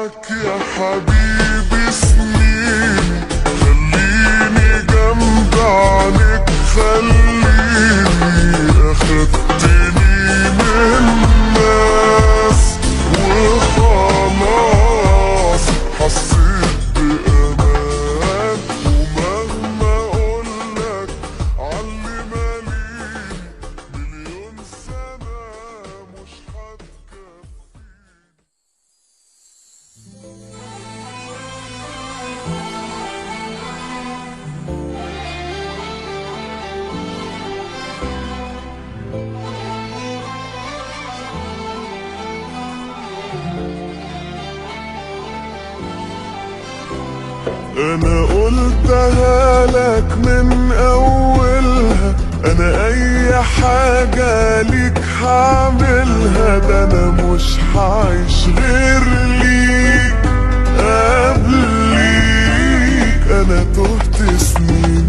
معاك يا حبيبي سنين، خليني جنب عنك، خليني اخدتني من الناس وخلاص حسيت بأمان، ومهما اقولك علي ماليني مليون سنة مش هتكفيني. انا قلتها لك من اولها، انا اي حاجة ليك هعملها، ده انا مش هعيش غير ليك قبليك. انا تهت سنين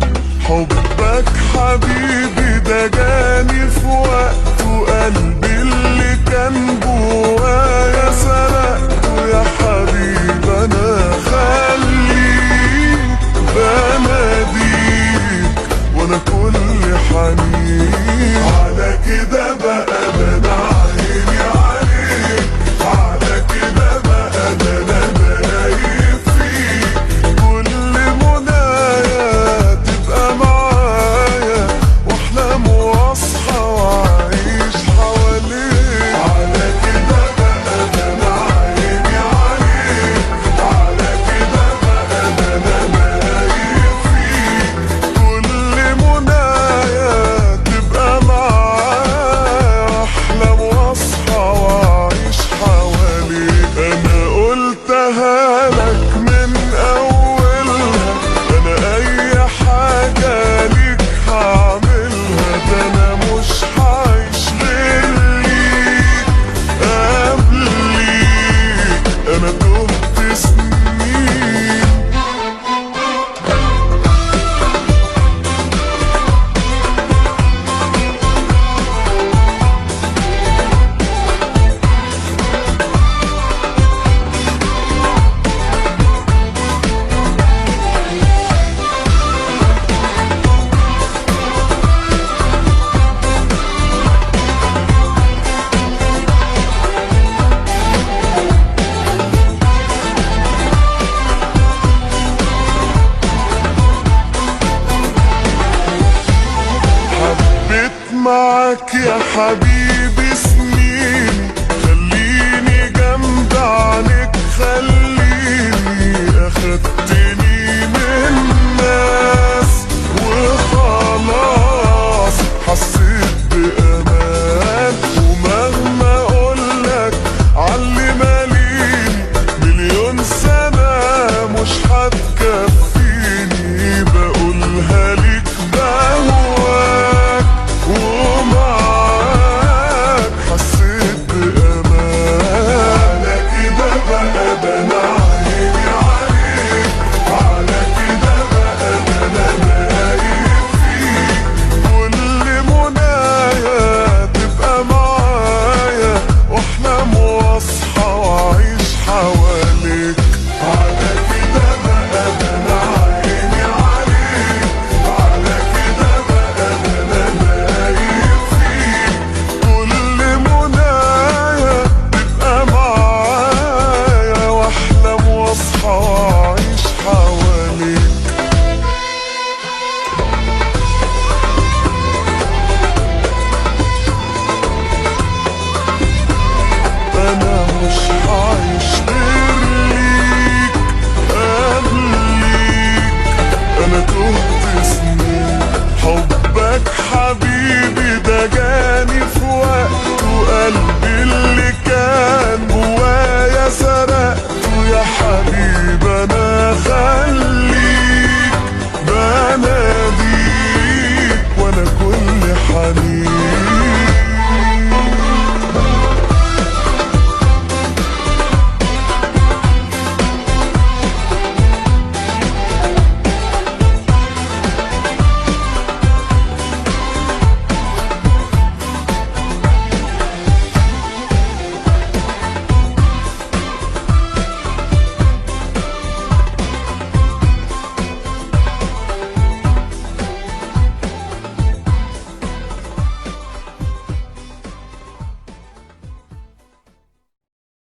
حبك حبيبي، ده جاني في وقت، وقلبي اللي كان جوايا سرقته يا حبيبي. انا خليك بناديك وانا كل حنين على كده بقى، انا عيني عليك على كده بقى، انا نايم فيك، كل منايا تبقى معايا، واحلم واصحى واعيش حواليك. على كده بقى انا عيني عليك على كده بقى، انا نايم فيك، كل منايا تبقى معايا، واحلم واصحى واعيش حواليك. انا قلتها لك من اولها، انا اي حاجة ليك هعملها، ده انا مش هعيش غير ليك قبليك. انا تهت سنين حبيت معاك يا حبيبي سنين، خليني جنب عنك، خليني اخدتني من الناس وخلاص حسيت بأمان، ومهما اقولك علي ماليني مليون سنة مش هتكفيني. بقولها ليك بهواك ومعاك حسيت بأمان. على كده بقى ده انا عيني عليك على كده بقى، ده انا نايم فيك، كل منايا تبقى معايا، واحلم واصحى واعيش حواليك. على كده بقى ده انا عيني عليك على كده بقى، ده انا نايم فيك، كل منايا تبقى معايا، واحلم واصحى واعيش حواليك. انا مش